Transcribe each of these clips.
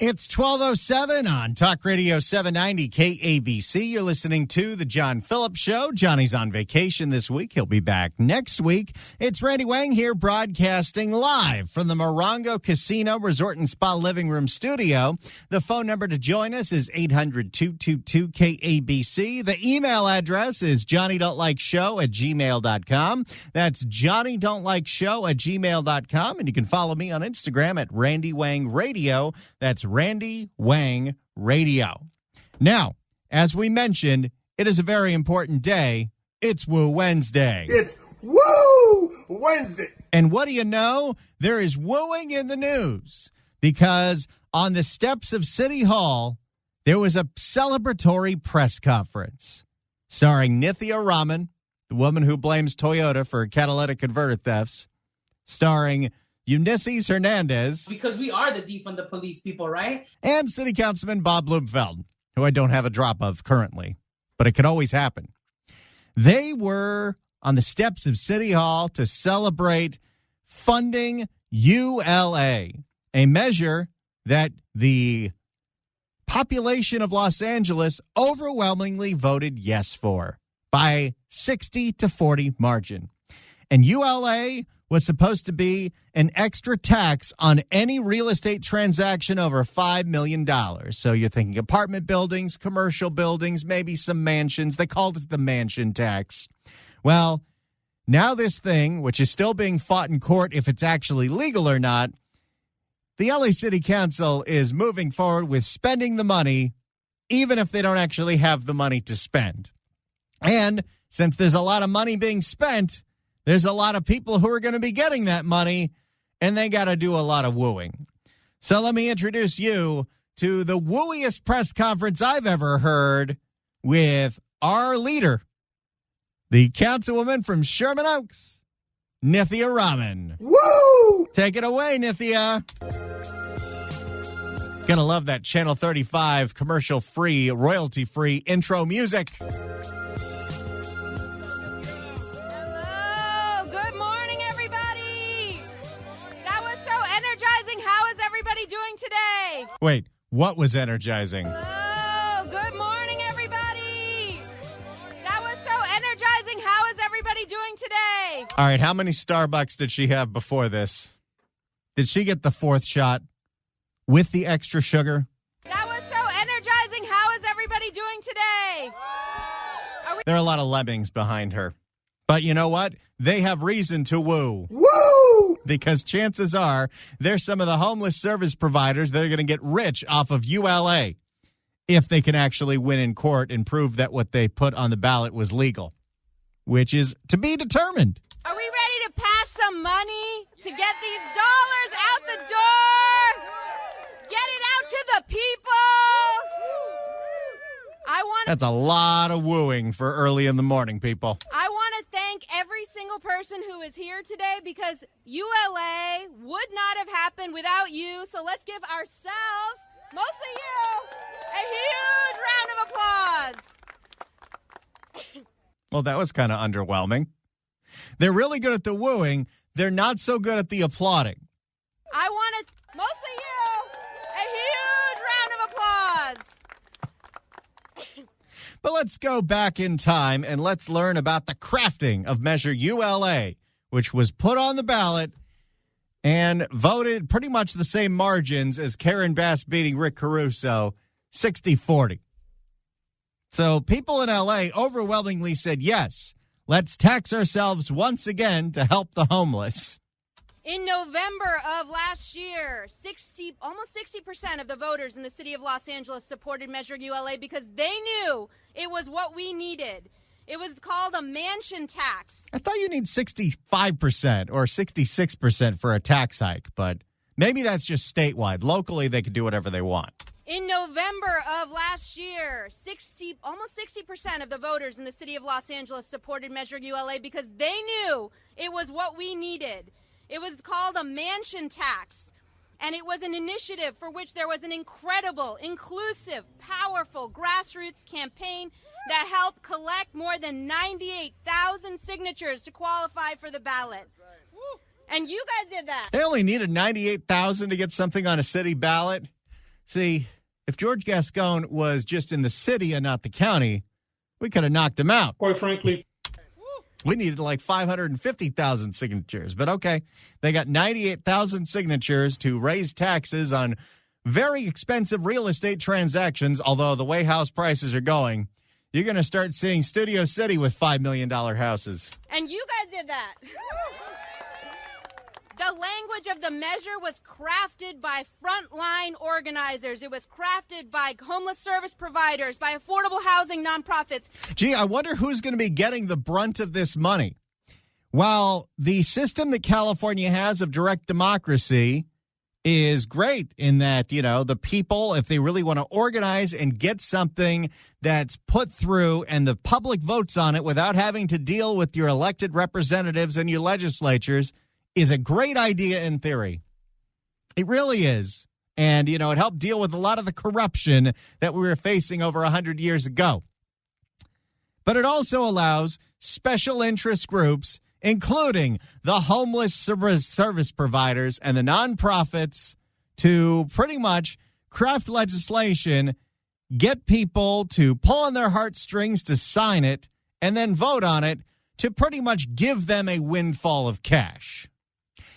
It's 12:07 on Talk Radio 790 KABC. You're listening to The John Phillips Show. Johnny's on vacation this week. He'll be back next week. It's Randy Wang here broadcasting live from the Morongo Casino Resort and Spa Living Room Studio. The phone number to join us is 800-222-KABC. The email address is johnnydon'tlikeshow@gmail.com. That's johnnydon'tlikeshow@gmail.com. And you can follow me on Instagram at Randy Wang Radio. That's Randy Wang Radio. Now, as we mentioned, it is a very important day. It's Woo Wednesday. It's Woo Wednesday. And what do you know? There is wooing in the news because on the steps of City Hall, there was a celebratory press conference starring Nithya Raman, the woman who blames Toyota for catalytic converter thefts, starring Ulysses Hernandez. Because we are the defund the police people, right? And City Councilman Bob Bloomfeld, who I don't have a drop of currently, but it could always happen. They were on the steps of City Hall to celebrate spendng ULA, a measure that the population of Los Angeles overwhelmingly voted yes for by 60-40 margin. And ULA was supposed to be an extra tax on any real estate transaction over $5 million. So you're thinking apartment buildings, commercial buildings, maybe some mansions. They called it the mansion tax. Well, now this thing, which is still being fought in court if it's actually legal or not, the LA City Council is moving forward with spending the money, even if they don't actually have the money to spend. And since there's a lot of money being spent, there's a lot of people who are going to be getting that money, and they got to do a lot of wooing. So let me introduce you to the wooiest press conference I've ever heard with our leader, the councilwoman from Sherman Oaks, Nithya Raman. Woo! Take it away, Nithya. Gonna love that Channel 35 commercial-free, royalty-free intro music. Doing today? Wait, what was energizing? Hello, good morning, everybody. That was so energizing. How is everybody doing today? All right, how many Starbucks did she have before this? Did she get the fourth shot with the extra sugar? That was so energizing. How is everybody doing today? There are a lot of lemmings behind her. But you know what? They have reason to woo. Woo! Because chances are they're some of the homeless service providers that are going to get rich off of ULA if they can actually win in court and prove that what they put on the ballot was legal, which is to be determined. Are we ready to pass some money to get these dollars out the door? Get it out to the people. That's a lot of wooing for early in the morning, people. I want to thank every single person who is here today because ULA would not have happened without you. So let's give ourselves, mostly you, a huge round of applause. Well, that was kind of underwhelming. They're really good at the wooing. They're not so good at the applauding. I want to, mostly you, a huge round of applause. But let's go back in time and let's learn about the crafting of Measure ULA, which was put on the ballot and voted pretty much the same margins as Karen Bass beating Rick Caruso, 60-40. So people in LA overwhelmingly said, yes, let's tax ourselves once again to help the homeless. In November of last year, almost 60% of the voters in the city of Los Angeles supported Measure ULA because they knew it was what we needed. It was called a mansion tax. I thought you need 65% or 66% for a tax hike, but maybe that's just statewide. Locally, they could do whatever they want. In November of last year, almost 60% of the voters in the city of Los Angeles supported Measure ULA because they knew it was what we needed. It was called a mansion tax, and it was an initiative for which there was an incredible, inclusive, powerful grassroots campaign that helped collect more than 98,000 signatures to qualify for the ballot. And you guys did that. They only needed 98,000 to get something on a city ballot. See, if George Gascon was just in the city and not the county, we could have knocked him out. Quite frankly, we needed like 550,000 signatures. But okay, they got 98,000 signatures to raise taxes on very expensive real estate transactions. Although the way house prices are going, you're going to start seeing Studio City with $5 million houses. And you guys did that. The language of the measure was crafted by frontline organizers. It was crafted by homeless service providers, by affordable housing nonprofits. Gee, I wonder who's going to be getting the brunt of this money. While the system that California has of direct democracy is great in that, you know, the people, if they really want to organize and get something that's put through and the public votes on it without having to deal with your elected representatives and your legislatures, is a great idea in theory. It really is. And, you know, it helped deal with a lot of the corruption that we were facing over 100 years ago. But it also allows special interest groups, including the homeless service providers and the nonprofits, to pretty much craft legislation, get people to pull on their heartstrings to sign it, and then vote on it to pretty much give them a windfall of cash.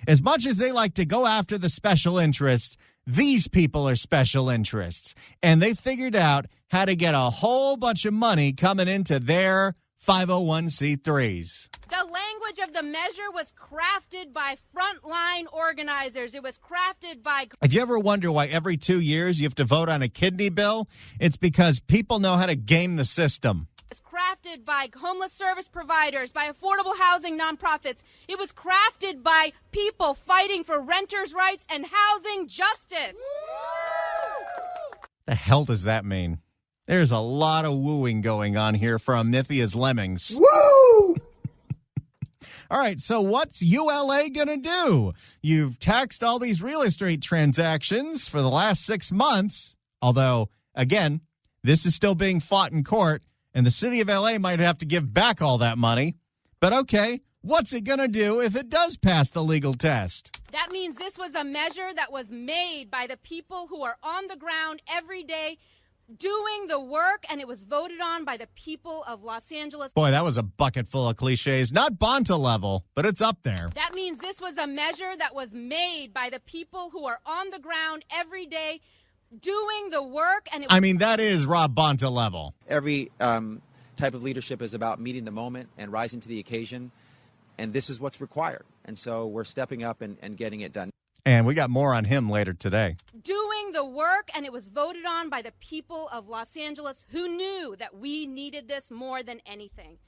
As much as they like to go after the special interests, these people are special interests. And they figured out how to get a whole bunch of money coming into their 501c3s. The language of the measure was crafted by frontline organizers. It was crafted by... If you ever wonder why every 2 years you have to vote on a kidney bill, it's because people know how to game the system. It's crafted by homeless service providers, by affordable housing nonprofits. It was crafted by people fighting for renters' rights and housing justice. The hell does that mean? There's a lot of wooing going on here from Mythia's Lemmings. Woo! All right, so what's ULA going to do? You've taxed all these real estate transactions for the last 6 months, although, again, this is still being fought in court. And the city of L.A. might have to give back all that money. But okay, what's it going to do if it does pass the legal test? That means this was a measure that was made by the people who are on the ground every day doing the work, and it was voted on by the people of Los Angeles. Boy, that was a bucket full of cliches. Not Bonta level, but it's up there. That means this was a measure that was made by the people who are on the ground every day doing the work, and I mean, that is Rob Bonta level. Every type of leadership is about meeting the moment and rising to the occasion, and this is what's required. And so we're stepping up and getting it done. And we got more on him later today. Doing the work, and it was voted on by the people of Los Angeles who knew that we needed this more than anything.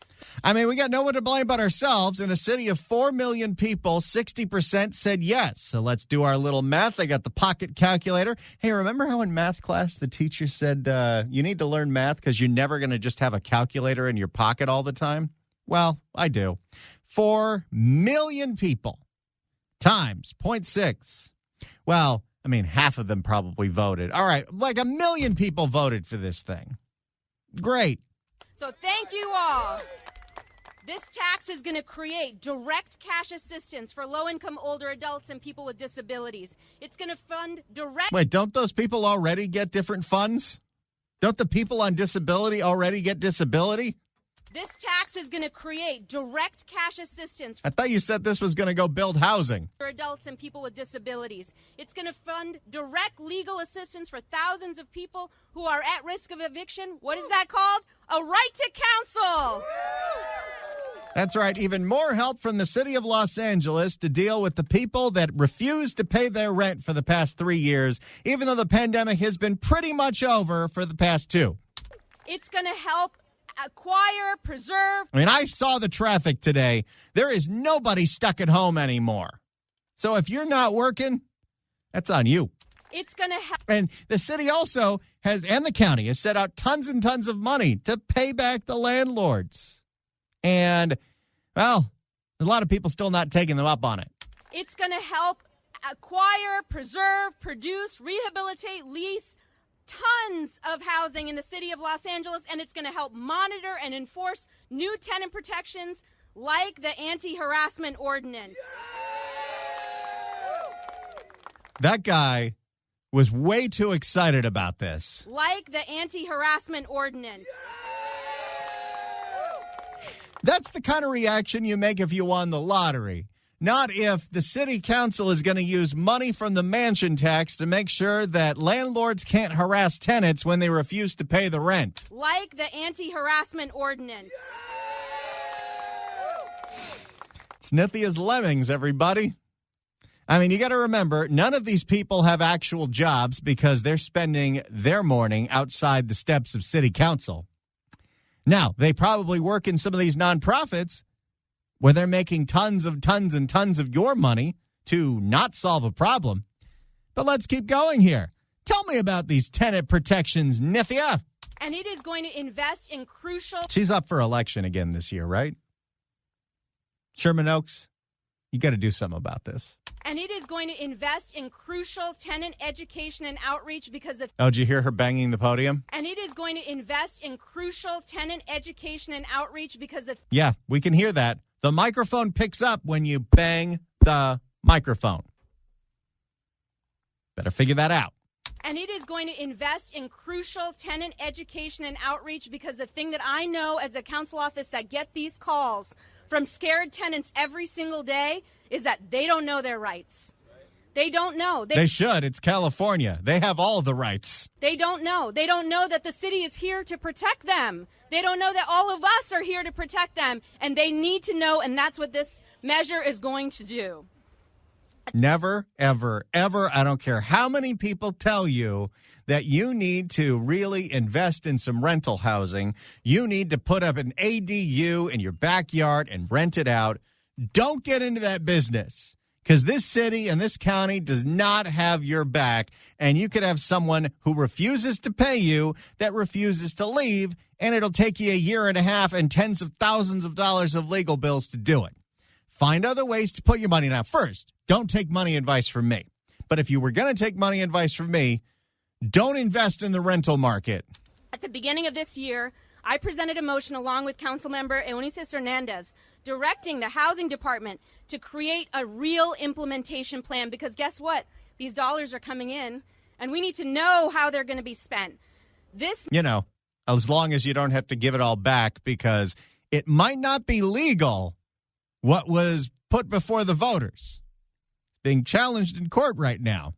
I mean, we got no one to blame but ourselves. In a city of 4 million people, 60% said yes. So let's do our little math. I got the pocket calculator. Hey, remember how in math class the teacher said you need to learn math because you're never going to just have a calculator in your pocket all the time? Well, I do. 4 million people times 0.6. Well, I mean, half of them probably voted. All right, like 1 million people voted for this thing. Great. So thank you all. This tax is going to create direct cash assistance for low-income older adults and people with disabilities. It's going to fund direct... Wait, don't those people already get different funds? Don't the people on disability already get disability? This tax is going to create direct cash assistance I thought you said this was going to go build housing. for adults and people with disabilities. It's going to fund direct legal assistance for thousands of people who are at risk of eviction. What is that called? A right to counsel. That's right. Even more help from the city of Los Angeles to deal with the people that refuse to pay their rent for the past 3 years, even though the pandemic has been pretty much over for the past 2. It's going to help acquire, preserve. I mean, I saw the traffic today. There is nobody stuck at home anymore. So if you're not working, that's on you. It's going to help. And the city also has, and the county has set out tons and tons of money to pay back the landlords. And, well, a lot of people still not taking them up on it. It's going to help acquire, preserve, produce, rehabilitate, lease tons of housing in the city of Los Angeles, and it's going to help monitor and enforce new tenant protections like the anti-harassment ordinance. That guy was way too excited about this. Like the anti-harassment ordinance. That's the kind of reaction you make if you won the lottery. Not if the city council is going to use money from the mansion tax to make sure that landlords can't harass tenants when they refuse to pay the rent. Like the anti-harassment ordinance. It's Nithia's Lemmings, everybody. I mean, you got to remember, none of these people have actual jobs because they're spending their morning outside the steps of city council. Now, they probably work in some of these nonprofits where they're making tons and tons of your money to not solve a problem. But let's keep going here. Tell me about these tenant protections, Nithya. And it is going to invest in crucial... She's up for election again this year, right? Sherman Oaks, you got to do something about this. And it is going to invest in crucial tenant education and outreach because of... Oh, did you hear her banging the podium? And it is going to invest in crucial tenant education and outreach because of... Yeah, we can hear that. The microphone picks up when you bang the microphone. Better figure that out. And it is going to invest in crucial tenant education and outreach because the thing that I know as a council office that get these calls from scared tenants every single day is that they don't know their rights. They don't know. They should. It's California. They have all the rights. They don't know. They don't know that the city is here to protect them. They don't know that all of us are here to protect them. And they need to know, and that's what this measure is going to do. Never, ever, ever, I don't care how many people tell you that you need to really invest in some rental housing. You need to put up an ADU in your backyard and rent it out. Don't get into that business because this city and this county does not have your back. And you could have someone who refuses to pay you that refuses to leave, and it'll take you a year and a half and tens of thousands of dollars of legal bills to do it. Find other ways to put your money. Now, first, don't take money advice from me. But if you were going to take money advice from me, don't invest in the rental market. At the beginning of this year, I presented a motion along with Councilmember Eunices Hernandez directing the housing department to create a real implementation plan because guess what? These dollars are coming in and we need to know how they're going to be spent. As long as you don't have to give it all back because it might not be legal what was put before the voters. It's being challenged in court right now.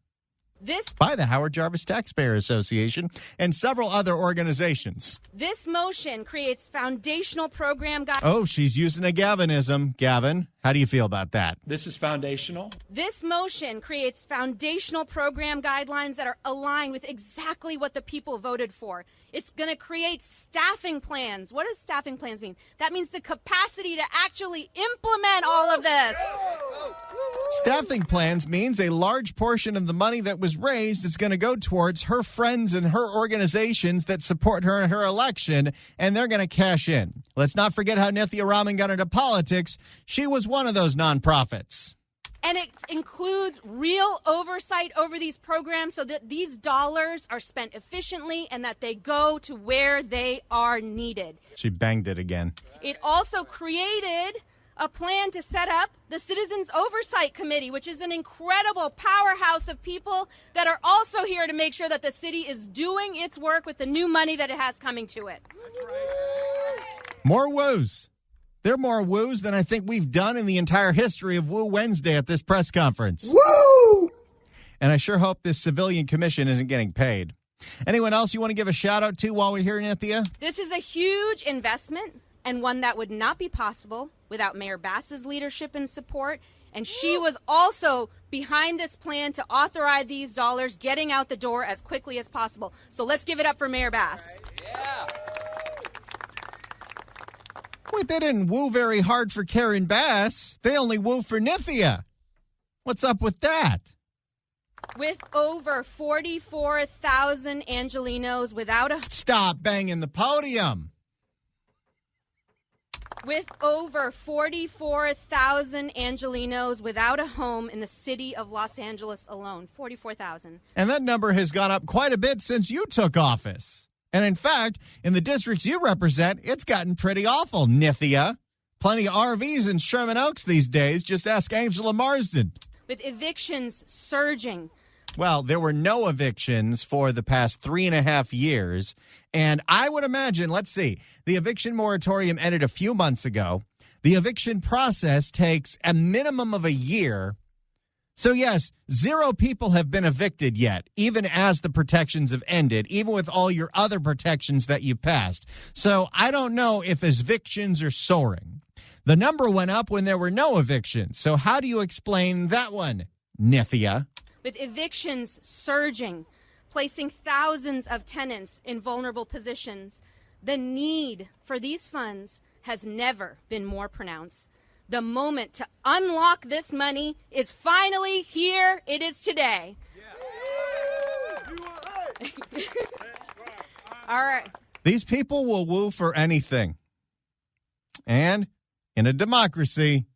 This by the Howard Jarvis Taxpayer Association and several other organizations. This motion creates foundational program guidelines. Oh, she's using a Gavinism. Gavin, how do you feel about that? This is foundational. This motion creates foundational program guidelines that are aligned with exactly what the people voted for. It's going to create staffing plans. What does staffing plans mean? That means the capacity to actually implement all of this. Staffing plans means a large portion of the money that was raised is going to go towards her friends and her organizations that support her in her election, and they're going to cash in. Let's not forget how Nithya Raman got into politics. She was one of those nonprofits. And it includes real oversight over these programs so that these dollars are spent efficiently and that they go to where they are needed. She banged it again. It also created a plan to set up the Citizens Oversight Committee, which is an incredible powerhouse of people that are also here to make sure that the city is doing its work with the new money that it has coming to it. More woos. There are more woos than I think we've done in the entire history of Woo Wednesday at this press conference. Woo! And I sure hope this civilian commission isn't getting paid. Anyone else you want to give a shout out to while we're here, Nithya? This is a huge investment and one that would not be possible without Mayor Bass's leadership and support. And she was also behind this plan to authorize these dollars getting out the door as quickly as possible. So let's give it up for Mayor Bass. Yeah. Wait, they didn't woo very hard for Karen Bass. They only woo for Nithya. What's up with that? With over 44,000 Angelinos without a... Stop banging the podium. With over 44,000 Angelinos without a home in the city of Los Angeles alone. 44,000. And that number has gone up quite a bit since you took office. And in fact, in the districts you represent, it's gotten pretty awful, Nithya. Plenty of RVs in Sherman Oaks these days. Just ask Angela Marsden. With evictions surging, Well, there were no evictions for the past 3.5 years. And I would imagine, let's see, the eviction moratorium ended a few months ago. The eviction process takes a minimum of a year. So, yes, 0 people have been evicted yet, even as the protections have ended, even with all your other protections that you passed. So I don't know if evictions are soaring. The number went up when there were no evictions. So how do you explain that one, Nithya? With evictions surging, placing thousands of tenants in vulnerable positions, the need for these funds has never been more pronounced. The moment to unlock this money is finally here. It is today. All right. These people will woo for anything. And in a democracy,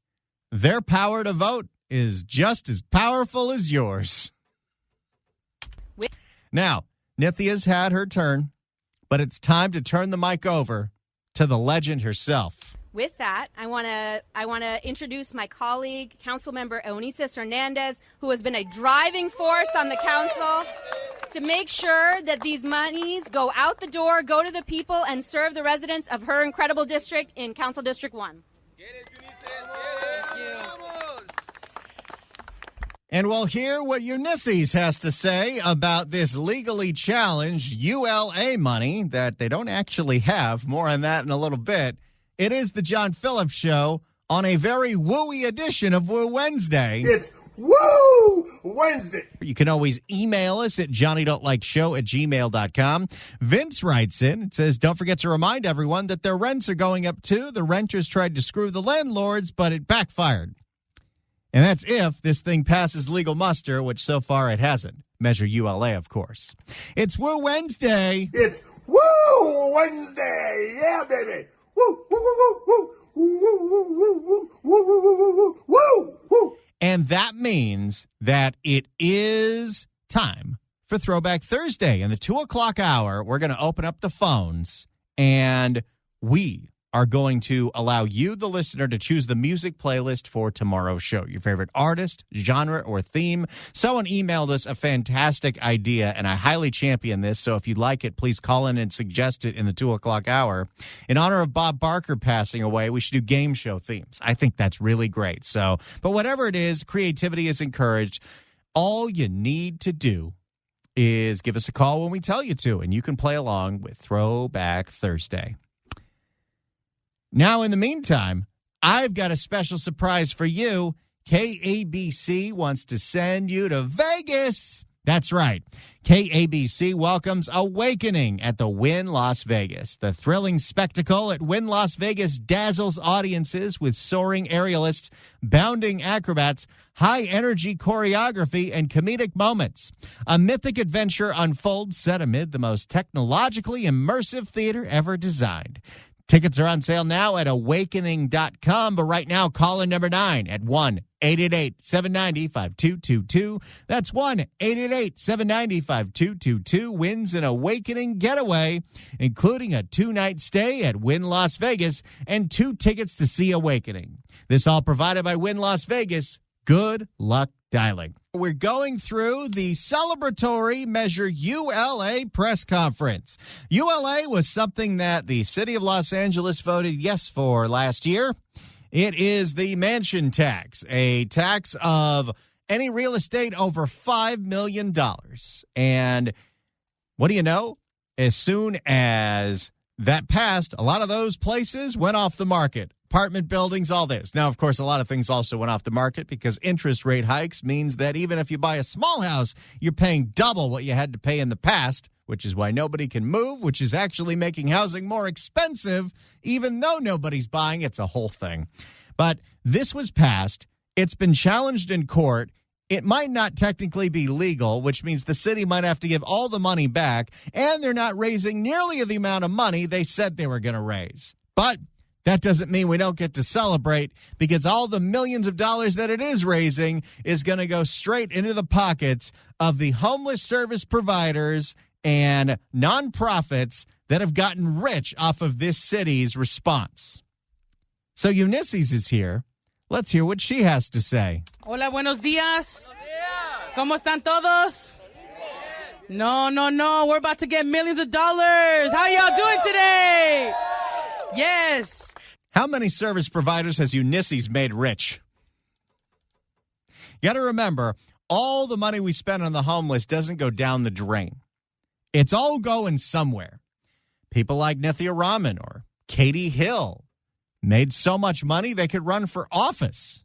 their power to vote is just as powerful as yours. Now, Nithya's had her turn, but it's time to turn the mic over to the legend herself. With that, I want to introduce my colleague, Councilmember Eunices Hernandez, who has been a driving force on the council to make sure that these monies go out the door, go to the people, and serve the residents of her incredible district in Council District 1. Get it, Eunices. Get it. And we'll hear what Eunices has to say about this legally challenged ULA money that they don't actually have. More on that in a little bit. It is the John Phillips Show on a very wooey edition of Woo Wednesday. It's Woo Wednesday. You can always email us at johnnydontlikeshow@gmail.com. Vince writes in, it says, don't forget to remind everyone that their rents are going up too. The renters tried to screw the landlords, but it backfired. And that's if this thing passes legal muster, which so far it hasn't. Measure ULA, of course. It's Woo Wednesday. It's Woo Wednesday. Yeah, baby. Woo, woo, woo, woo, woo, woo, woo, woo, woo, woo, woo, woo, woo, woo. And that means that it is time for Throwback Thursday. In the 2 o'clock hour, we're going to open up the phones, and we are going to allow you, the listener, to choose the music playlist for tomorrow's show. Your favorite artist, genre, or theme. Someone emailed us a fantastic idea, and I highly champion this. So if you like it, please call in and suggest it in the 2 o'clock hour. In honor of Bob Barker passing away, we should do game show themes. I think that's really great. So, but whatever it is, creativity is encouraged. All you need to do is give us a call when we tell you to, and you can play along with Throwback Thursday. Now, in the meantime, I've got a special surprise for you. KABC wants to send you to Vegas. That's right. KABC welcomes Awakening at the Wynn Las Vegas. The thrilling spectacle at Wynn Las Vegas dazzles audiences with soaring aerialists, bounding acrobats, high-energy choreography, and comedic moments. A mythic adventure unfolds set amid the most technologically immersive theater ever designed. Tickets are on sale now at awakening.com, but right now, caller number 9 at 1-888-790-5222. That's 1-888-790-5222 wins an Awakening getaway, including a 2-night stay at Wynn Las Vegas and 2 tickets to see Awakening. This all provided by Wynn Las Vegas. Good luck dialing. We're going through the celebratory Measure ULA press conference. ULA was something that the city of Los Angeles voted yes for last year. It is the mansion tax, a tax of any real estate over $5 million. And what do you know? As soon as that passed, a lot of those places went off the market. Apartment buildings, all this. Now, of course, a lot of things also went off the market because interest rate hikes means that even if you buy a small house, you're paying double what you had to pay in the past, which is why nobody can move, which is actually making housing more expensive, even though nobody's buying. It's a whole thing. But this was passed. It's been challenged in court. It might not technically be legal, which means the city might have to give all the money back, and they're not raising nearly the amount of money they said they were going to raise. But that doesn't mean we don't get to celebrate, because all the millions of dollars that it is raising is going to go straight into the pockets of the homeless service providers and nonprofits that have gotten rich off of this city's response. So Eunices is here. Let's hear what she has to say. Hola, buenos días. ¿Cómo están todos? No. We're about to get millions of dollars. How y'all doing today? Yes. How many service providers has Ulysses made rich? You got to remember, all the money we spend on the homeless doesn't go down the drain. It's all going somewhere. People like Nithya Raman or Katie Hill made so much money they could run for office.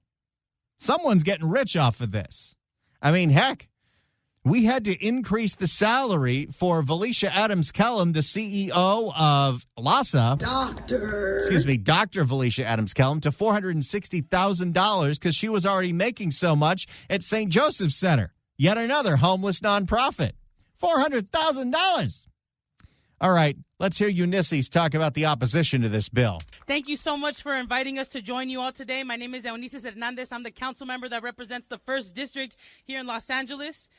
Someone's getting rich off of this. I mean, heck, we had to increase the salary for Valicia Adams-Kellum, the CEO of LASA. Dr. Valicia Adams-Kellum, to $460,000 because she was already making so much at St. Joseph's Center. Yet another homeless nonprofit. $400,000. All right, let's hear Ulysses talk about the opposition to this bill. Thank you so much for inviting us to join you all today. My name is Eunices Hernandez. I'm the council member that represents the 1st District here in Los Angeles.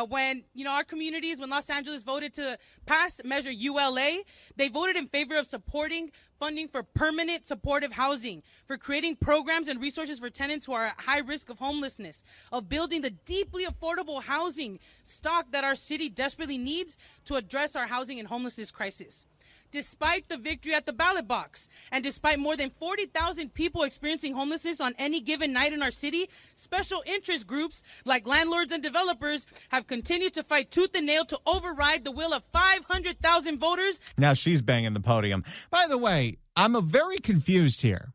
When our communities, when Los Angeles voted to pass Measure ULA, they voted in favor of supporting funding for permanent supportive housing, for creating programs and resources for tenants who are at high risk of homelessness, of building the deeply affordable housing stock that our city desperately needs to address our housing and homelessness crisis. Despite the victory at the ballot box, and despite more than 40,000 people experiencing homelessness on any given night in our city, special interest groups like landlords and developers have continued to fight tooth and nail to override the will of 500,000 voters. Now she's banging the podium. By the way, I'm very confused here.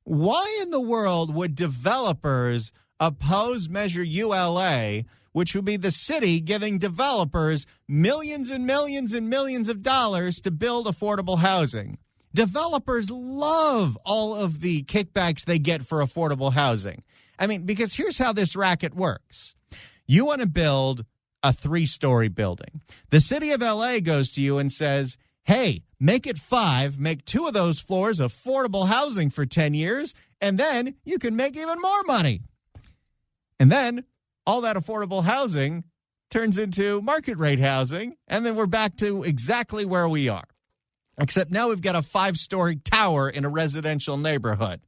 Why in the world would developers oppose Measure ULA, which would be the city giving developers millions and millions and millions of dollars to build affordable housing? Developers love all of the kickbacks they get for affordable housing. I mean, because here's how this racket works. You want to build a 3-story building. The city of LA goes to you and says, hey, make it 5, make 2 of those floors affordable housing for 10 years, and then you can make even more money. And then all that affordable housing turns into market rate housing, and then we're back to exactly where we are. Except now we've got a 5-story tower in a residential neighborhood.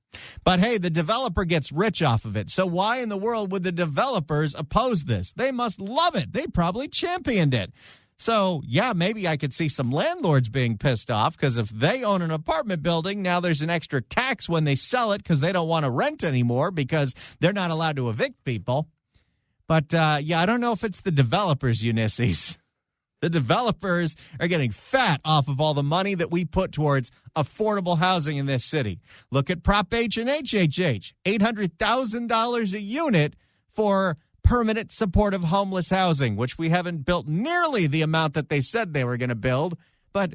But hey, the developer gets rich off of it. So why in the world would the developers oppose this? They must love it. They probably championed it. So, yeah, maybe I could see some landlords being pissed off because if they own an apartment building, now there's an extra tax when they sell it because they don't want to rent anymore because they're not allowed to evict people. But, I don't know if it's the developers, Ulysses. The developers are getting fat off of all the money that we put towards affordable housing in this city. Look at Prop H and HHH, $800,000 a unit for permanent supportive homeless housing, which we haven't built nearly the amount that they said they were going to build. But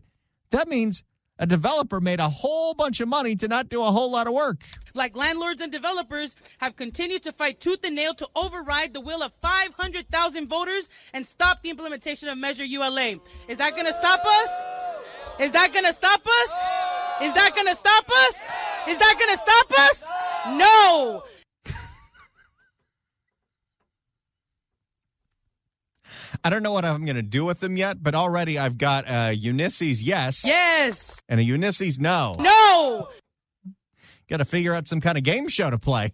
that means a developer made a whole bunch of money to not do a whole lot of work. Like landlords and developers have continued to fight tooth and nail to override the will of 500,000 voters and stop the implementation of Measure ULA. Is that going to stop us? Is that going to stop us? Is that going to stop us? Is that going to stop us? No. I don't know what I'm going to do with them yet, but already I've got a Ulysses yes. Yes. And a Ulysses no. No. Got to figure out some kind of game show to play.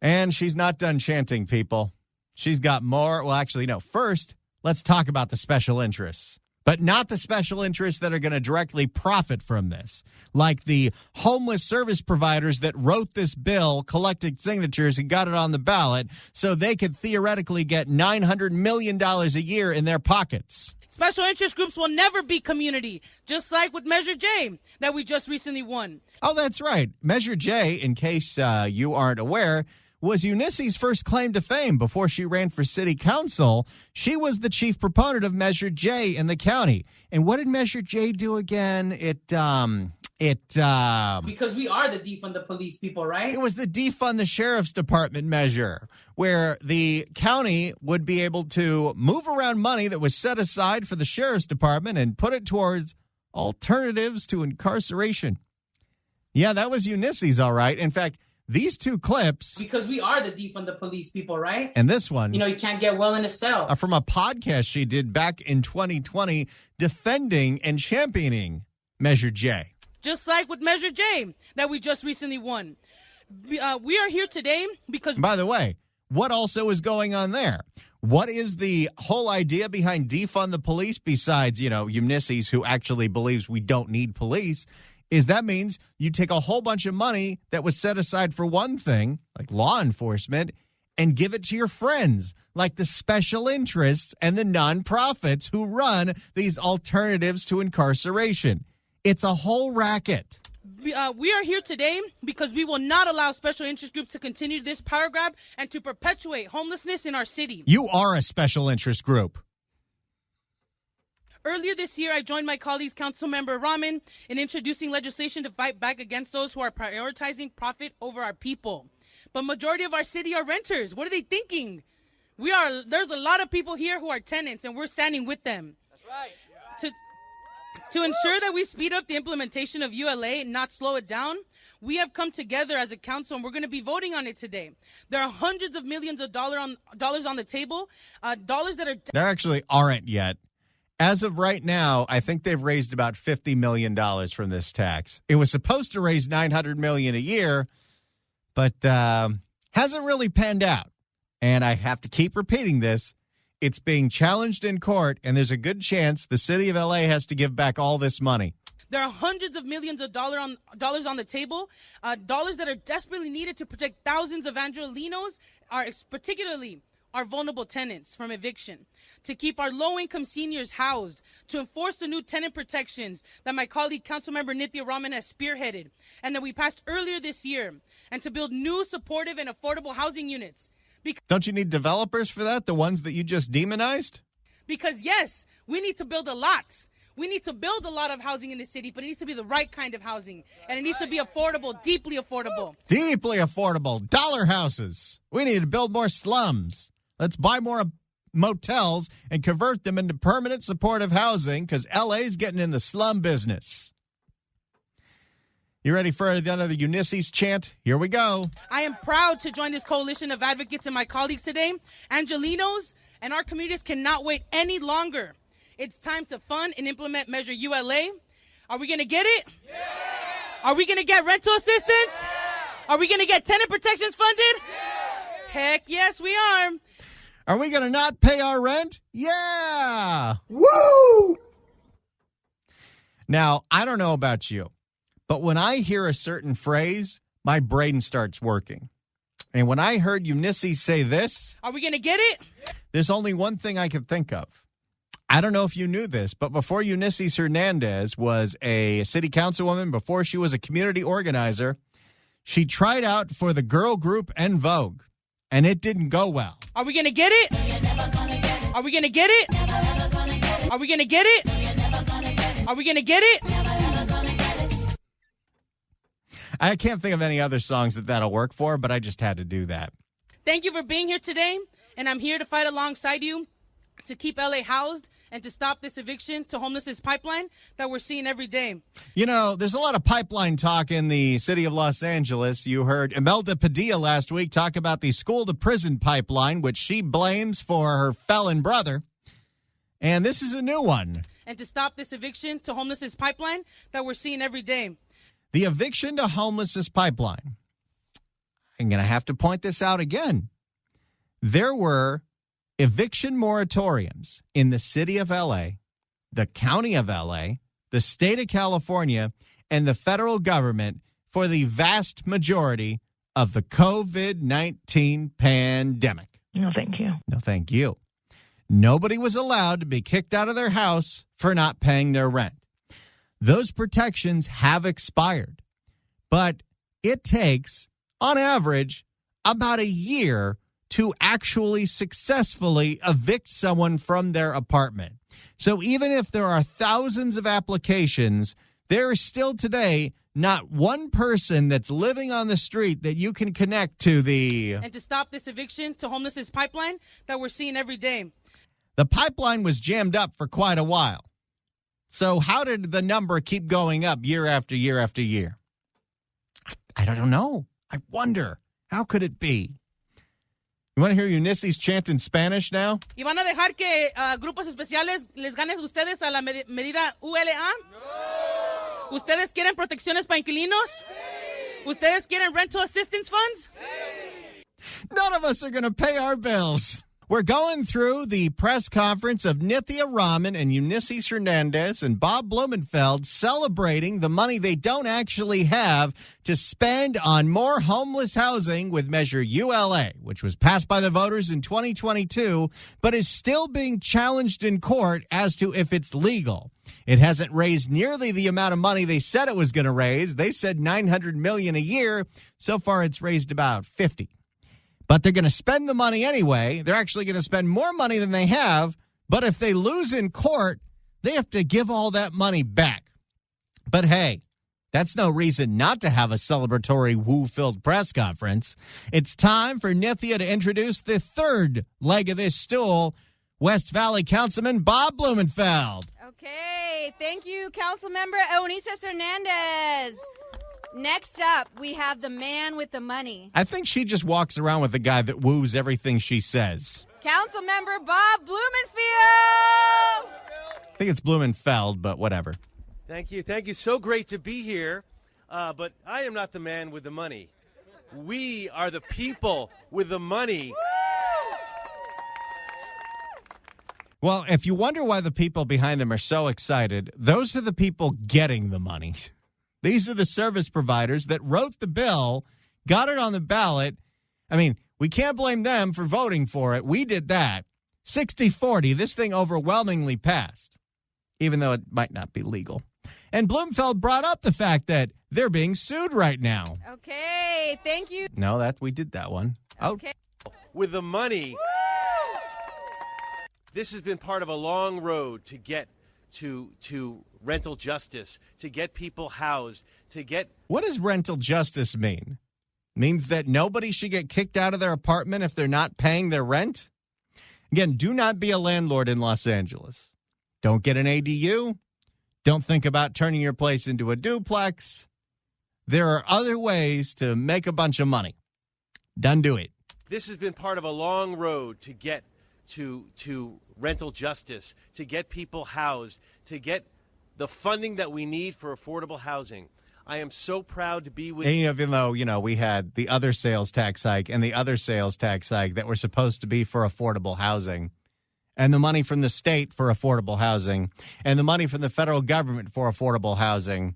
And she's not done chanting, people. She's got more. Well, actually, no. First, let's talk about the special interests. But not the special interests that are going to directly profit from this, like the homeless service providers that wrote this bill, collected signatures, and got it on the ballot so they could theoretically get $900 million a year in their pockets. Special interest groups will never be community, just like with Measure J that we just recently won. Oh, that's right. Measure J, in case you aren't aware, was Ulysses' first claim to fame before she ran for city council. She was the chief proponent of Measure J in the county. And what did Measure J do again? Because we are the defund the police people, right? It was the defund the sheriff's department measure, where the county would be able to move around money that was set aside for the sheriff's department and put it towards alternatives to incarceration. Yeah, that was Ulysses, all right. In fact, these 2 clips. Because we are the defund the police people, right? And this one. You can't get well in a cell. From a podcast she did back in 2020 defending and championing Measure J. Just like with Measure J that we just recently won. We are here today because... By the way, what also is going on there? What is the whole idea behind defund the police besides, Ulysses, who actually believes we don't need police, is that means you take a whole bunch of money that was set aside for one thing, like law enforcement, and give it to your friends, like the special interests and the nonprofits who run these alternatives to incarceration. It's a whole racket. We are here today because we will not allow special interest groups to continue this power grab and to perpetuate homelessness in our city. You are a special interest group. Earlier this year, I joined my colleagues, Councilmember Rahman, in introducing legislation to fight back against those who are prioritizing profit over our people. But majority of our city are renters. What are they thinking? There's a lot of people here who are tenants, and we're standing with them. That's right. To ensure that we speed up the implementation of ULA and not slow it down, we have come together as a council, and we're going to be voting on it today. There are hundreds of millions of dollars on the table, dollars that are... There actually aren't yet. As of right now, I think they've raised about $50 million from this tax. It was supposed to raise $900 million a year, but hasn't really panned out. And I have to keep repeating this. It's being challenged in court, and there's a good chance the city of LA has to give back all this money. There are hundreds of millions of dollars on the table, dollars that are desperately needed to protect thousands of Angelinos, particularly our vulnerable tenants, from eviction, to keep our low-income seniors housed, to enforce the new tenant protections that my colleague, Councilmember Nithya Raman, has spearheaded, and that we passed earlier this year, and to build new supportive and affordable housing units. Don't you need developers for that, the ones that you just demonized? Because, yes, we need to build a lot. We need to build a lot of housing in the city, but it needs to be the right kind of housing. And it needs to be affordable, deeply affordable. Deeply affordable. Dollar houses. We need to build more slums. Let's buy more motels and convert them into permanent supportive housing because LA's getting in the slum business. You ready for another Ulysses chant? Here we go. I am proud to join this coalition of advocates and my colleagues today. Angelinos and our communities cannot wait any longer. It's time to fund and implement Measure ULA. Are we going to get it? Yeah! Are we going to get rental assistance? Yeah! Are we going to get tenant protections funded? Yeah! Heck yes, we are. Are we going to not pay our rent? Yeah! Woo! Now, I don't know about you, but when I hear a certain phrase, my brain starts working. And when I heard Ulysses say this, are we going to get it? There's only one thing I could think of. I don't know if you knew this, but before Ulysses Hernandez was a city councilwoman, before she was a community organizer, she tried out for the girl group En Vogue, and it didn't go well. Are we going to get it? Are we going to get it? Are we going to get it? Are we going to get it? I can't think of any other songs that'll work for, but I just had to do that. Thank you for being here today, and I'm here to fight alongside you to keep LA housed and to stop this eviction to homelessness pipeline that we're seeing every day. You know, there's a lot of pipeline talk in the city of Los Angeles. You heard Imelda Padilla last week talk about the school-to-prison pipeline, which she blames for her felon brother. And this is a new one. And to stop this eviction to homelessness pipeline that we're seeing every day. The eviction to homelessness pipeline. I'm going to have to point this out again. There were eviction moratoriums in the city of L.A., the county of L.A., the state of California, and the federal government for the vast majority of the COVID-19 pandemic. No, thank you. No, thank you. Nobody was allowed to be kicked out of their house for not paying their rent. Those protections have expired, but it takes, on average, about a year to actually successfully evict someone from their apartment. So even if there are thousands of applications, there is still today not one person that's living on the street that you can connect to the... And to stop this eviction to homelessness pipeline that we're seeing every day. The pipeline was jammed up for quite a while. So how did the number keep going up year after year after year? I don't know. I wonder. How could it be? You want to hear Ulysses chant in Spanish now? ¿Y van a dejar que grupos especiales les ganen ustedes a la medida ULA? No. ¿Ustedes quieren protecciones para inquilinos? Sí. Ustedes quieren rental assistance funds? None of us are going to pay our bills. We're going through the press conference of Nithya Raman and Ulysses Hernandez and Bob Blumenfeld celebrating the money they don't actually have to spend on more homeless housing with Measure ULA, which was passed by the voters in 2022, but is still being challenged in court as to if it's legal. It hasn't raised nearly the amount of money they said it was going to raise. They said $900 million a year. So far, it's raised about 50. But they're going to spend the money anyway. They're actually going to spend more money than they have. But if they lose in court, they have to give all that money back. But hey, that's no reason not to have a celebratory woo-filled press conference. It's time for Nithya to introduce the third leg of this stool, West Valley Councilman Bob Blumenfeld. Okay, thank you, Councilmember Eunices Hernandez. Next up, we have the man with the money. I think she just walks around with a guy that woos everything she says. Councilmember Bob Blumenfield. I think it's Blumenfeld, but whatever. Thank you. Thank you. So great to be here. But I am not the man with the money. We are the people with the money. Well, if you wonder why the people behind them are so excited, those are the people getting the money. These are the service providers that wrote the bill, got it on the ballot. I mean, we can't blame them for voting for it. We did that. 60-40, this thing overwhelmingly passed, even though it might not be legal. And Blumenfeld brought up the fact that they're being sued right now. Okay, thank you. No, we did that one. Okay. With the money, this has been part of a long road to get to rental justice, to get people housed, to get... What does rental justice mean? Means that nobody should get kicked out of their apartment if they're not paying their rent? Again, do not be a landlord in Los Angeles. Don't get an ADU. Don't think about turning your place into a duplex. There are other ways to make a bunch of money. Don't do it. This has been part of a long road to get to rental justice, to get people housed, to get the funding that we need for affordable housing. I am so proud to be with you. Even though, we had the other sales tax hike and the other sales tax hike that were supposed to be for affordable housing, and the money from the state for affordable housing, and the money from the federal government for affordable housing,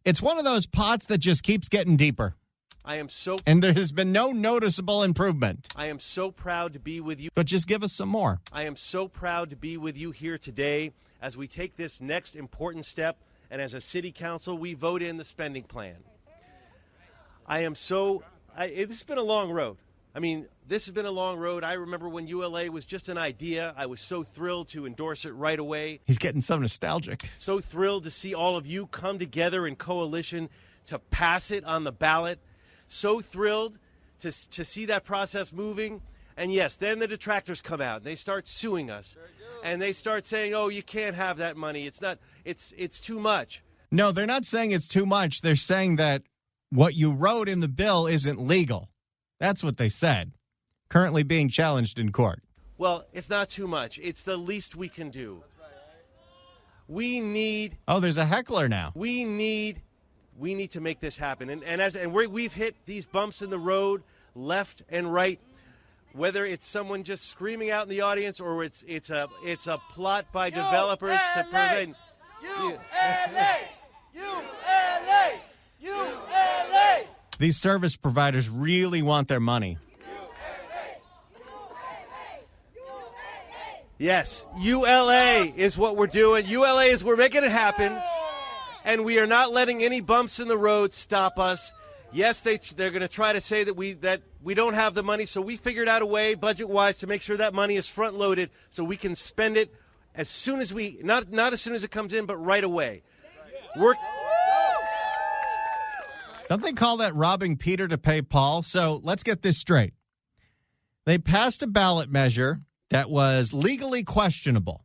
it's one of those pots that just keeps getting deeper. And there has been no noticeable improvement. I am so proud to be with you. But just give us some more. I am so proud to be with you here today as we take this next important step, and as a city council, we vote in the spending plan. This has been a long road. This has been a long road. I remember when ULA was just an idea. I was so thrilled to endorse it right away. He's getting so nostalgic. So thrilled to see all of you come together in coalition to pass it on the ballot. So thrilled to see that process moving. And yes, then the detractors come out and they start suing us. And they start saying, oh, you can't have that money. It's too much. No, they're not saying it's too much. They're saying that what you wrote in the bill isn't legal. That's what they said. Currently being challenged in court. Well, it's not too much. It's the least we can do. We need... Oh, there's a heckler now. We need to make this happen. And we've hit these bumps in the road, left and right, whether it's someone just screaming out in the audience or it's a plot by developers to prevent... ULA! ULA! ULA! These service providers really want their money. Yes, ULA is what we're doing. ULA is we're making it happen, and we are not letting any bumps in the road stop us. Yes, they're going to try to say that we don't have the money, so we figured out a way, budget-wise, to make sure that money is front-loaded so we can spend it as soon as not as soon as it comes in, but right away. Don't they call that robbing Peter to pay Paul? So let's get this straight. They passed a ballot measure that was legally questionable.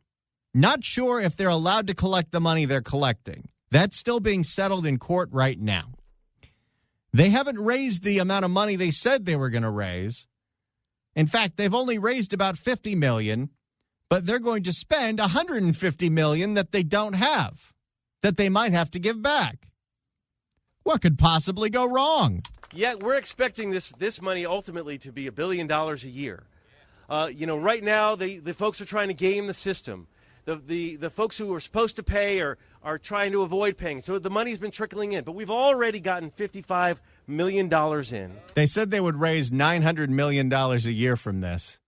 Not sure if they're allowed to collect the money they're collecting. That's still being settled in court right now. They haven't raised the amount of money they said they were going to raise. In fact, they've only raised about $50 million, but they're going to spend $150 million that they don't have, that they might have to give back. What could possibly go wrong? Yeah, we're expecting this money ultimately to be $1 billion a year. Right now the folks are trying to game the system. The folks who are supposed to pay are trying to avoid paying. So the money's been trickling in, but we've already gotten $55 million in. They said they would raise $900 million a year from this.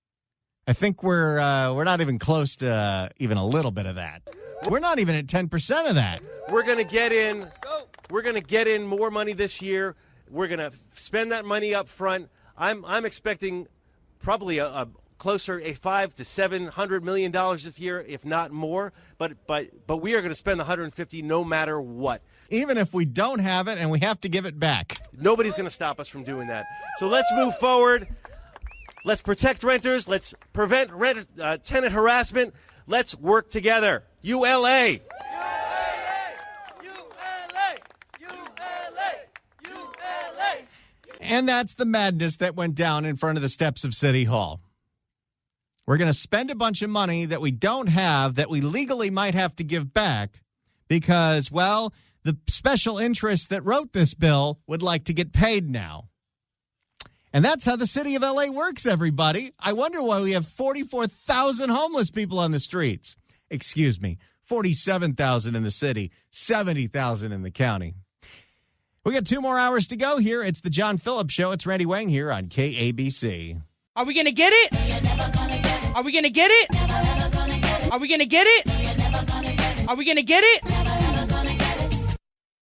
I think we're not even close to even a little bit of that. We're not even at 10% of that. We're going to get in. We're going to get in more money this year. We're going to spend that money up front. I'm expecting probably a closer a $500 to $700 million this year, if not more. But we are going to spend the 150 no matter what. Even if we don't have it and we have to give it back. Nobody's going to stop us from doing that. So let's move forward. Let's protect renters. Let's prevent tenant harassment. Let's work together. ULA. And that's the madness that went down in front of the steps of City Hall. We're going to spend a bunch of money that we don't have, that we legally might have to give back because, well, the special interests that wrote this bill would like to get paid now. And that's how the city of LA works, everybody. I wonder why we have 44,000 homeless people on the streets. Excuse me, 47,000 in the city, 70,000 in the county. We got 2 more hours to go here. It's the John Phillips Show. It's Randy Wang here on KABC. Are we going to get it? Are we going to get it? Are we going to get it? Are we going to get it?